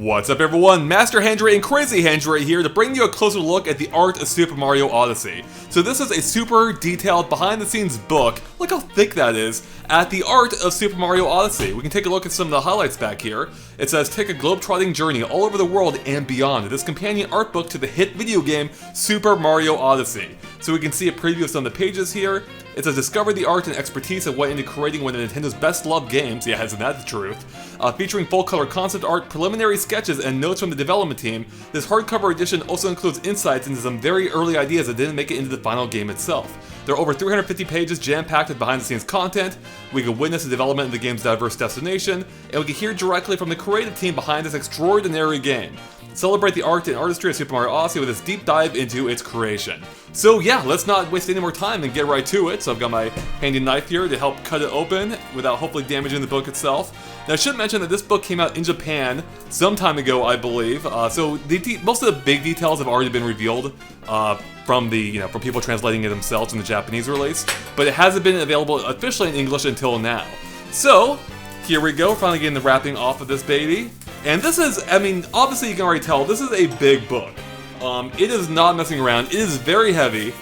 What's up everyone, Master Handray and Crazy Handray here to bring you a closer look at the art of Super Mario Odyssey. So this is a super detailed behind the scenes book, look how thick that is, at the art of Super Mario Odyssey. We can take a look at some of the highlights back here. It says, take a globe-trotting journey all over the world and beyond. This companion art book to the hit video game Super Mario Odyssey. So we can see a preview of some of the pages here. It says, discover the art and expertise that went into creating one of Nintendo's best-loved games, yeah, isn't that the truth? Featuring full-color concept art, preliminary sketches, and notes from the development team, this hardcover edition also includes insights into some very early ideas that didn't make it into the final game itself. There are over 350 pages jam-packed with behind-the-scenes content. We can witness the development of the game's diverse destination, and we can hear directly from the creative team behind this extraordinary game. Celebrate the art and artistry of Super Mario Odyssey with this deep dive into its creation. So yeah, let's not waste any more time and get right to it. So I've got my handy knife here to help cut it open without hopefully damaging the book itself. Now I should mention that this book came out in Japan some time ago, I believe. So most of the big details have already been revealed from people translating it themselves in the Japanese release, but it hasn't been available officially in English until now. So here we go, finally getting the wrapping off of this baby. And this is, I mean, obviously you can already tell, this is a big book. It is not messing around, it is very heavy.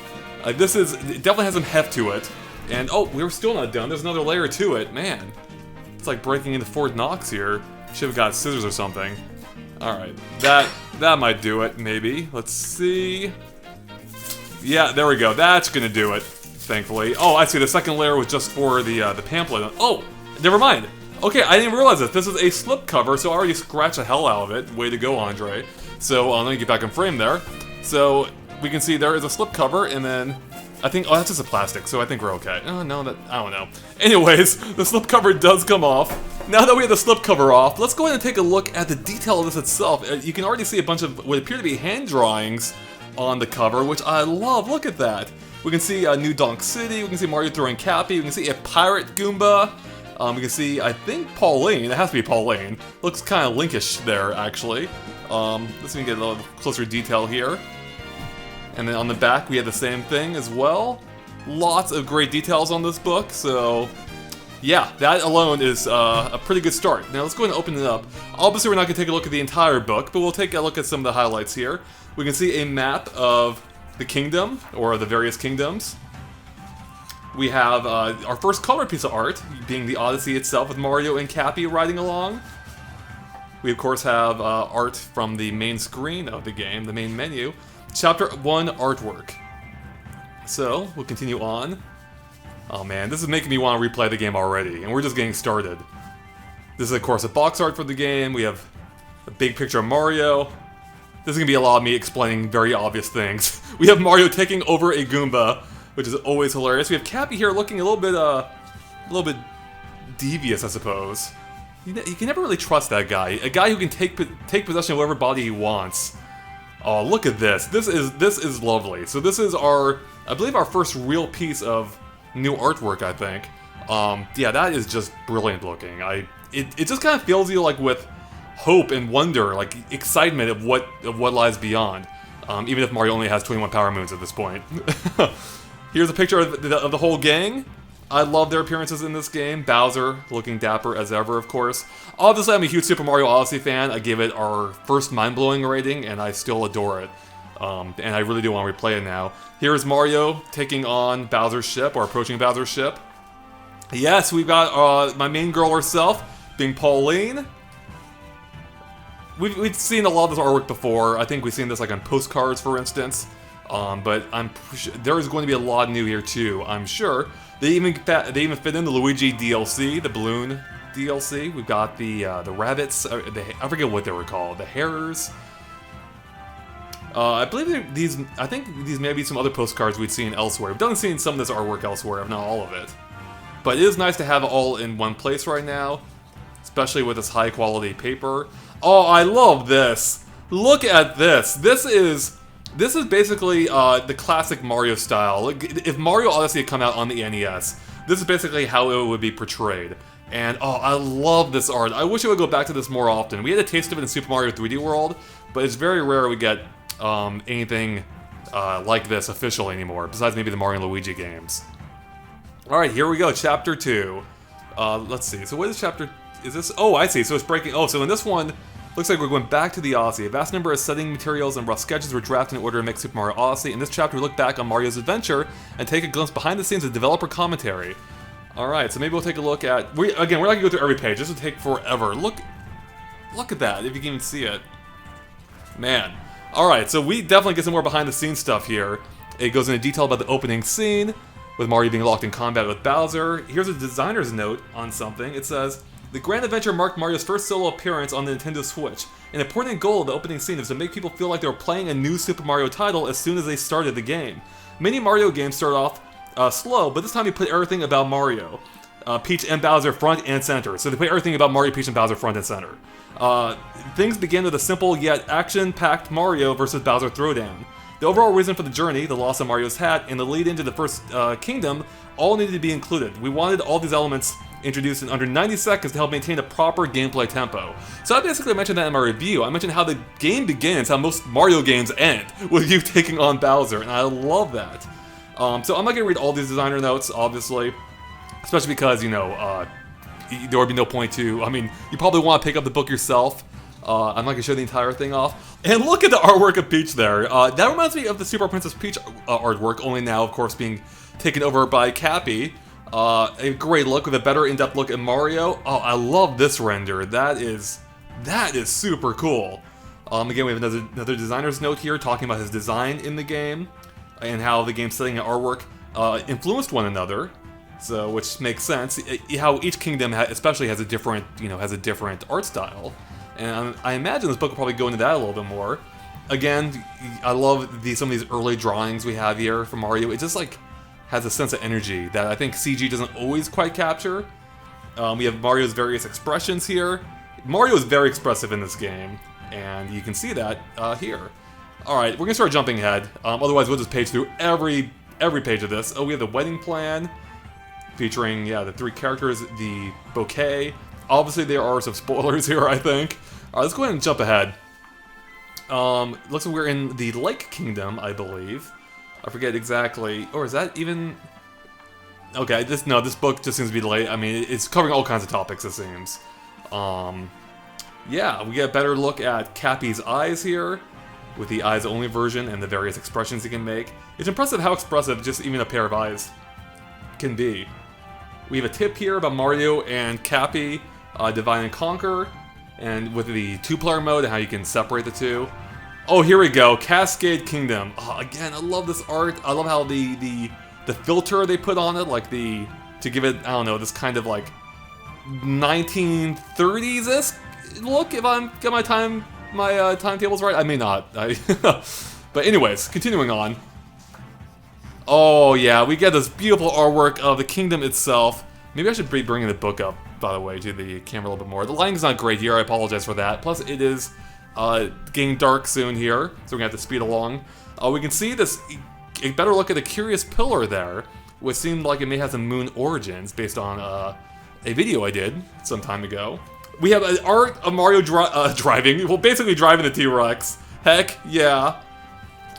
It definitely has some heft to it. And, oh, we're still not done, there's another layer to it, man. It's like breaking into Fort Knox here. Should have got scissors or something. Alright, that might do it, maybe. Let's see. Yeah, there we go, that's gonna do it, thankfully. Oh, I see, the second layer was just for the pamphlet. Oh, never mind. Okay, I didn't realize this. This is a slipcover, so I already scratched the hell out of it. Way to go, Andre. So, let me get back in frame there. So, we can see there is a slipcover, and then I think, oh, that's just a plastic, so I think we're okay. Oh, no, I don't know. Anyways, the slipcover does come off. Now that we have the slipcover off, let's go ahead and take a look at the detail of this itself. You can already see a bunch of what appear to be hand drawings on the cover, which I love. Look at that. We can see New Donk City, we can see Mario throwing Cappy, we can see a pirate Goomba. We can see, I think, Pauline. It has to be Pauline. Looks kind of Linkish there, actually. Let's see if we can get a little closer detail here. And then on the back, we have the same thing as well. Lots of great details on this book, so yeah, that alone is a pretty good start. Now let's go ahead and open it up. Obviously, we're not going to take a look at the entire book, but we'll take a look at some of the highlights here. We can see a map of the kingdom, or the various kingdoms. We have our first color piece of art, being the Odyssey itself with Mario and Cappy riding along. We of course have art from the main screen of the game, the main menu. Chapter 1 artwork. So, we'll continue on. Oh man, this is making me want to replay the game already, and we're just getting started. This is of course a box art for the game. We have a big picture of Mario. This is going to be a lot of me explaining very obvious things. We have Mario taking over a Goomba, which is always hilarious. We have Cappy here looking a little bit devious, I suppose. You can never really trust that guy. A guy who can take possession of whatever body he wants. Oh, look at this. This is lovely. So this is I believe our first real piece of new artwork, I think. Yeah, that is just brilliant looking. It just kind of fills you like with hope and wonder, like excitement of what lies beyond. Even if Mario only has 21 power moons at this point. Here's a picture of the whole gang. I love their appearances in this game. Bowser, looking dapper as ever, of course. Obviously, I'm a huge Super Mario Odyssey fan. I gave it our first mind-blowing rating, and I still adore it. And I really do want to replay it now. Here is Mario taking on Bowser's ship, or approaching Bowser's ship. Yes, we've got my main girl herself, being Pauline. We've seen a lot of this artwork before. I think we've seen this like on postcards, for instance. But there is going to be a lot new here too, I'm sure. They even fit in the Luigi DLC, the balloon DLC. We've got the rabbits. I forget what they were called. The hares. I believe I think these may be some other postcards we'd seen elsewhere. We've done seen some of this artwork elsewhere, if not all of it. But it is nice to have it all in one place right now, especially with this high quality paper. Oh, I love this. Look at this. This is basically the classic Mario style. Like, if Mario Odyssey had come out on the NES, this is basically how it would be portrayed. And oh, I love this art. I wish it would go back to this more often. We had a taste of it in Super Mario 3D World, but it's very rare we get anything like this officially anymore, besides maybe the Mario and Luigi games. Alright, here we go, Chapter 2. Let's see, so what is Chapter... Is this... Oh, I see, so it's breaking... Oh, so in this one, Looks like we're going back to the Odyssey. A vast number of setting materials and rough sketches were drafted in order to make Super Mario Odyssey. In this chapter, we look back on Mario's adventure and take a glimpse behind the scenes of developer commentary. Alright, so maybe we'll take a look at... Again, we're not going to go through every page. This will take forever. Look at that, if you can even see it. Man. Alright, so we definitely get some more behind the scenes stuff here. It goes into detail about the opening scene, with Mario being locked in combat with Bowser. Here's a designer's note on something. It says, "The grand adventure marked Mario's first solo appearance on the Nintendo Switch. An important goal of the opening scene is to make people feel like they were playing a new Super Mario title as soon as they started the game. Many Mario games start off slow, but this time we put everything about Mario, Peach and Bowser front and center. So they put everything about Mario, Peach, and Bowser front and center. Things begin with a simple yet action-packed Mario versus Bowser throwdown. The overall reason for the journey, the loss of Mario's hat, and the lead into the first kingdom all needed to be included. We wanted all these elements introduced in under 90 seconds to help maintain a proper gameplay tempo." So I basically mentioned that in my review. I mentioned how the game begins, how most Mario games end, with you taking on Bowser, and I love that. So I'm not going to read all these designer notes, obviously, especially because, you know, there would be no point to... I mean, you probably want to pick up the book yourself. I'm not going to show the entire thing off. And look at the artwork of Peach there. That reminds me of the Super Princess Peach artwork, only now, of course, being taken over by Cappy. A great look with a better in-depth look at Mario. Oh, I love this render. That is super cool. Again, we have another designer's note here talking about his design in the game and how the game setting and artwork influenced one another. So, which makes sense. How each kingdom especially has a different, art style. And I imagine this book will probably go into that a little bit more. Again, I love some of these early drawings we have here for Mario. It just like has a sense of energy that I think CG doesn't always quite capture. We have Mario's various expressions here. Mario is very expressive in this game, and you can see that here. Alright, we're gonna start jumping ahead. Otherwise, we'll just page through every page of this. Oh, we have the wedding plan, featuring, the three characters, the bouquet. Obviously, there are some spoilers here, I think. Alright, let's go ahead and jump ahead. Looks like we're in the Lake Kingdom, I believe. I forget exactly. Or is that even... Okay, this book just seems to be delayed. I mean, it's covering all kinds of topics, it seems. Yeah, we get a better look at Cappy's eyes here, with the eyes-only version and the various expressions he can make. It's impressive how expressive just even a pair of eyes can be. We have a tip here about Mario and Cappy, Divide and Conquer, and with the two-player mode and how you can separate the two. Oh, here we go, Cascade Kingdom. Oh, again, I love this art. I love how the filter they put on it, like to give it, I don't know, this kind of like 1930s-esque look, if I'm get my timetables right. I may not. But anyways, continuing on. Oh yeah, we get this beautiful artwork of the kingdom itself. Maybe I should be bringing the book up, by the way, to the camera a little bit more. The lighting's not great here, I apologize for that. Plus, it is getting dark soon here, so we're gonna have to speed along. We can see a better look at the curious pillar there, which seemed like it may have some moon origins based on a video I did some time ago. We have an art of Mario driving, well, basically driving the T-Rex. Heck, yeah.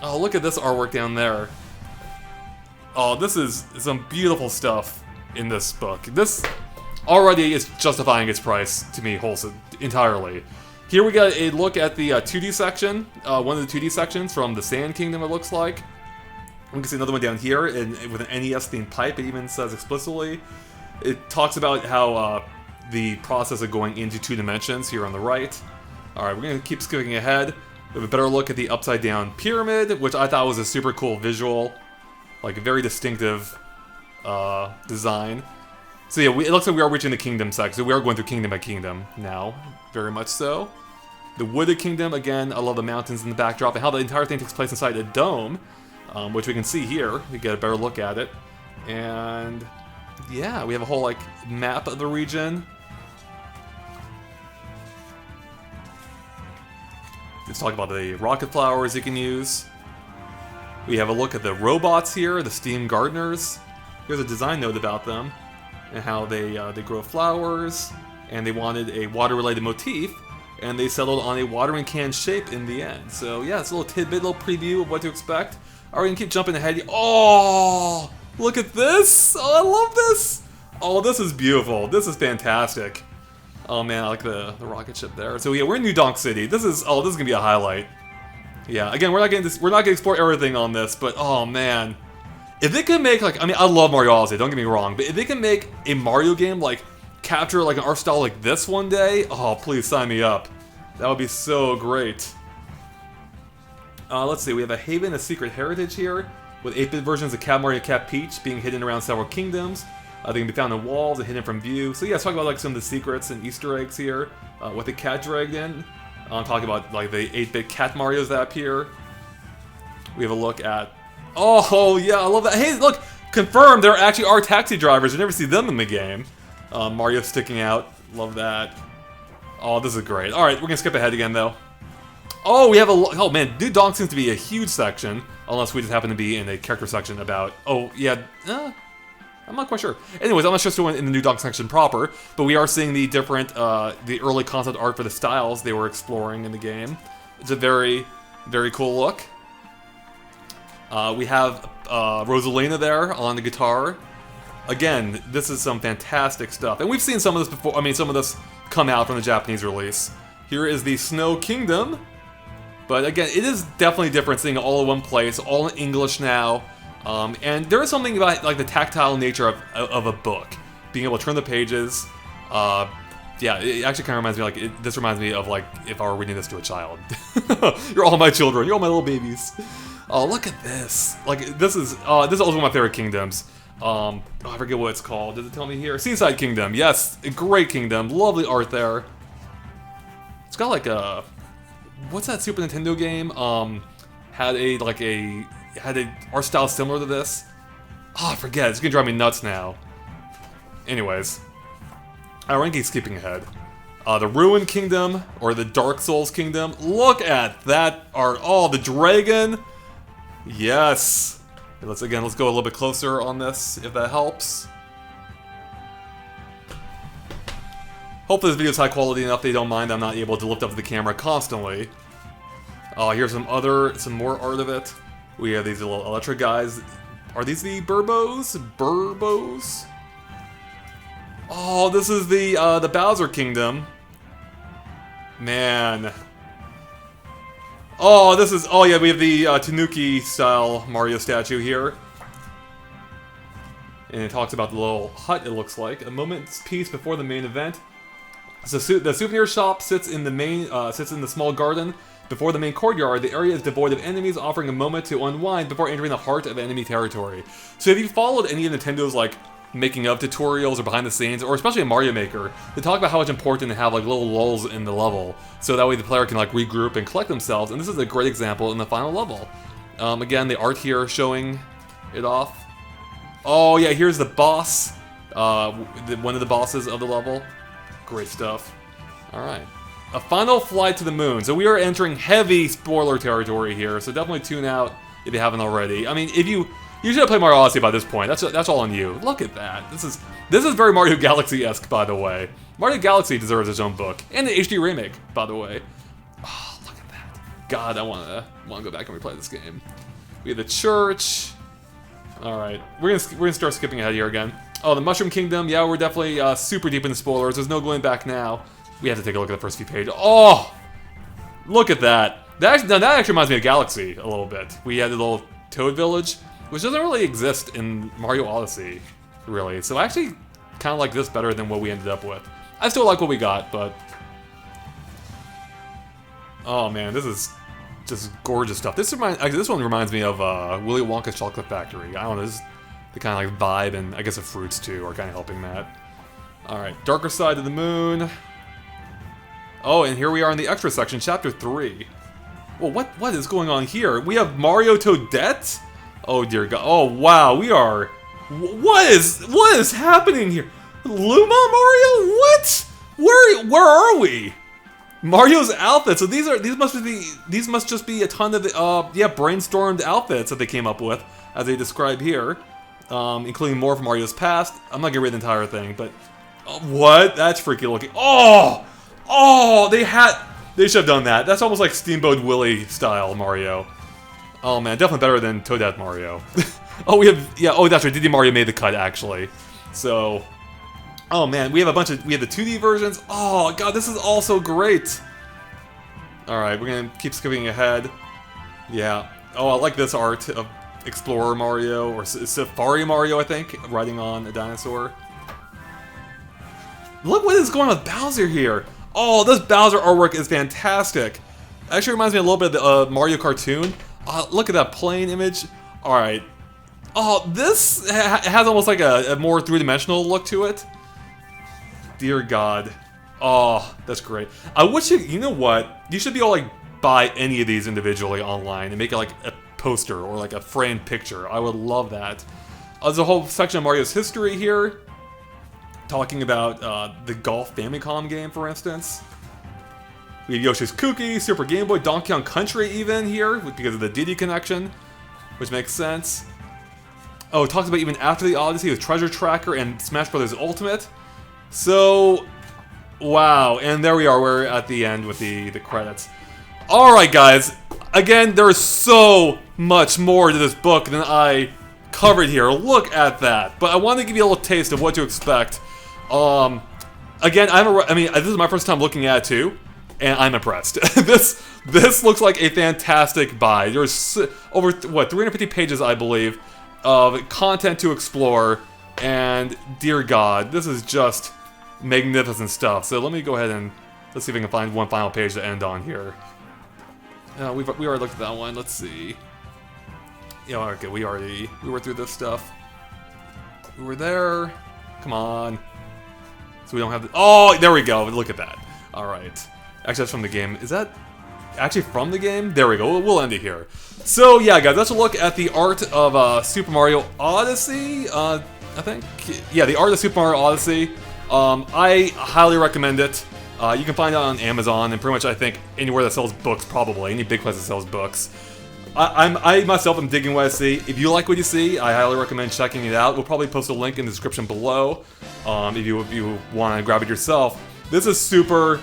Oh, look at this artwork down there. Oh, this is some beautiful stuff in this book. This already is justifying its price to me entirely. Here we got a look at the 2D section, one of the 2D sections from the Sand Kingdom, it looks like. We can see another one down here with an NES-themed pipe, it even says explicitly. It talks about how the process of going into 2 dimensions here on the right. Alright, we're going to keep skipping ahead. We have a better look at the upside-down pyramid, which I thought was a super cool visual. Like, a very distinctive design. So yeah, it looks like we are reaching the kingdom section. So we are going through kingdom by kingdom now, very much so. The Wooded Kingdom, again, I love the mountains in the backdrop, and how the entire thing takes place inside a dome, which we can see here. We get a better look at it. And yeah, we have a whole, like, map of the region. Let's talk about the rocket flowers you can use. We have a look at the robots here, the steam gardeners. Here's a design note about them and how they grow flowers, and they wanted a water-related motif, and they settled on a watering can shape in the end. So yeah, it's a little tidbit, little preview of what to expect. All right, we can keep jumping ahead. Oh, look at this! Oh, I love this! Oh, this is beautiful. This is fantastic. Oh man, I like the rocket ship there. So yeah, we're in New Donk City. This is gonna be a highlight. Yeah, again, we're not gonna explore everything on this, but oh man. If they could make, like, I mean, I love Mario Odyssey, don't get me wrong, but if they can make a Mario game, like, capture, like, an art style like this one day, oh, please sign me up. That would be so great. Let's see, we have a Haven of Secret Heritage here, with 8-bit versions of Cat Mario and Cat Peach being hidden around several kingdoms. They can be found in walls and hidden from view. So yeah, let's talk about, like, some of the secrets and Easter eggs here, with the cat dragged in. I'm talking about, like, the 8-bit Cat Marios that appear. We have a look at... Oh, yeah, I love that. Hey, look, confirmed there actually are taxi drivers. You never see them in the game. Mario sticking out. Love that. Oh, this is great. All right, we're going to skip ahead again, though. Oh, we have a... Oh, man, New Donk seems to be a huge section. Unless we just happen to be in a character section about... Oh, yeah, I'm not quite sure. Anyways, I'm not sure still in the New Donk section proper, but we are seeing the different, the early concept art for the styles they were exploring in the game. It's a very, very cool look. We have Rosalina there on the guitar. Again, this is some fantastic stuff. And we've seen some of this before. I mean, some of this come out from the Japanese release. Here is the Snow Kingdom. But again, it is definitely different seeing it all in one place, all in English now. And there is something about, like, the tactile nature of a book. Being able to turn the pages. Yeah, it actually kind of reminds me, like, this reminds me of, like, if I were reading this to a child. You're all my children. You're all my little babies. Oh, look at this. Like, this is also one of my favorite kingdoms. Oh, I forget what it's called. Does it tell me here? Seaside Kingdom. Yes, a great kingdom. Lovely art there. It's got, like, a... What's that Super Nintendo game? Had a art style similar to this. Oh, I forget. It's gonna drive me nuts now. Anyways. We're gonna keep skipping ahead. The Ruined Kingdom, or the Dark Souls Kingdom. Look at that art. Oh, the dragon. Yes. Let's go a little bit closer on this, if that helps. Hopefully this video is high quality enough they don't mind I'm not able to lift up the camera constantly. Oh, here's some more art of it. We have these little electric guys. Are these the Burbos? Burbos? Oh, this is the Bowser Kingdom. Man. Oh, this is... Oh, yeah, we have the Tanuki-style Mario statue here. And it talks about the little hut, it looks like. A moment's peace before the main event. So the souvenir shop sits in the small garden before the main courtyard. The area is devoid of enemies, offering a moment to unwind before entering the heart of enemy territory. So if you followed any of Nintendo's, like, making of tutorials or behind the scenes, or especially in Mario Maker, they talk about how it's important to have, like, little lulls in the level, so that way the player can, like, regroup and collect themselves, and this is a great example in the final level. Again, the art here showing it off. Oh yeah, here's the boss, one of the bosses of the level. Great stuff. Alright. A final flight to the moon. So we are entering heavy spoiler territory here, so definitely tune out if you haven't already. I mean, you should have played Mario Odyssey by this point. That's all on you. Look at that. This is very Mario Galaxy-esque, by the way. Mario Galaxy deserves its own book. And the HD remake, by the way. Oh, look at that. God, I wanna go back and replay this game. We have the church. Alright. We're gonna start skipping ahead here again. Oh, the Mushroom Kingdom. Yeah, we're definitely super deep in the spoilers. There's no going back now. We have to take a look at the first few pages. Oh! Look at that. That actually reminds me of Galaxy a little bit. We had the little Toad Village, which doesn't really exist in Mario Odyssey, really. So I actually kind of like this better than what we ended up with. I still like what we got, but... Oh man, this is just gorgeous stuff. This one reminds me of Willy Wonka's Chocolate Factory. I don't know, this is the kind of like vibe, and I guess the fruits too are kind of helping that. Alright, Darker Side of the Moon. Oh, and here we are in the extra section, Chapter 3. Well, what is going on here? We have Mario Toadette? Oh dear God! Oh wow, we are. What is happening here? Luma Mario? What? Where are we? Mario's outfits. So these must just be a ton of brainstormed outfits that they came up with, as they describe here, including more from Mario's past. I'm not gonna read the entire thing, but what? That's freaky looking. Oh, they should have done that. That's almost like Steamboat Willie style Mario. Oh man, definitely better than Toadette Mario. Oh, that's right, Diddy Mario made the cut, actually. So, Oh man, we have we have the 2D versions. Oh god, this is all so great. Alright, we're gonna keep skipping ahead. Yeah. Oh, I like this art of Explorer Mario, or Safari Mario, I think, riding on a dinosaur. Look what is going on with Bowser here. Oh, this Bowser artwork is fantastic. Actually reminds me a little bit of the Mario cartoon. Look at that plain image. Alright. Oh, this has almost like a more three-dimensional look to it. Dear God. Oh, that's great. I wish you know what? You should be able to like buy any of these individually online and make it like a poster or like a framed picture. I would love that. There's a whole section of Mario's history here, talking about the Golf Famicom game, for instance. We have Yoshi's Cookie, Super Game Boy, Donkey Kong Country even here, because of the Diddy connection, which makes sense. Oh, it talks about even after the Odyssey with Treasure Tracker and Smash Bros. Ultimate. So, wow, and there we are, we're at the end with the credits. Alright guys, again, there's so much more to this book than I covered here. Look at that. But I wanted to give you a little taste of what to expect. Again, this is my first time looking at it too, and I'm impressed. This looks like a fantastic buy. There's over, what, 350 pages, I believe, of content to explore, and dear God, this is just magnificent stuff. So let me go ahead and let's see if I can find one final page to end on here. We already looked at that one. Let's see. Yeah, okay, we were through this stuff. We were there. Come on. So we don't have the, oh, there we go. Look at that. All right. Actually, that's from the game. Is that actually from the game? There we go. We'll end it here. So yeah, guys, that's a look at the art of Super Mario Odyssey. I think, yeah, the art of Super Mario Odyssey. I highly recommend it. You can find it on Amazon and pretty much I think anywhere that sells books, probably any big place that sells books. I myself am digging what I see. If you like what you see, I highly recommend checking it out. We'll probably post a link in the description below if you want to grab it yourself. This is super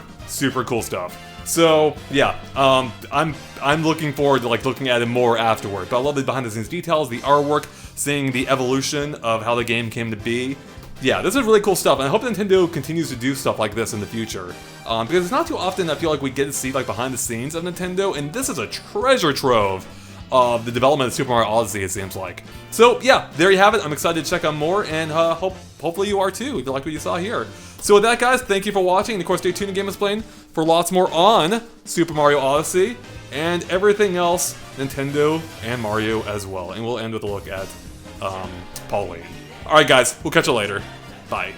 cool stuff. So yeah, I'm looking forward to like looking at it more afterward. But I love the behind the scenes details, the artwork, seeing the evolution of how the game came to be. Yeah, this is really cool stuff, and I hope Nintendo continues to do stuff like this in the future. Because it's not too often I feel like we get to see like behind the scenes of Nintendo, and this is a treasure trove of the development of Super Mario Odyssey, it seems like. So yeah, there you have it. I'm excited to check out more, and hopefully you are too, if you like what you saw here. So with that, guys, thank you for watching, and of course stay tuned to GameXplain for lots more on Super Mario Odyssey, and everything else Nintendo and Mario as well. And we'll end with a look at Pauline. Alright guys, we'll catch you later. Bye.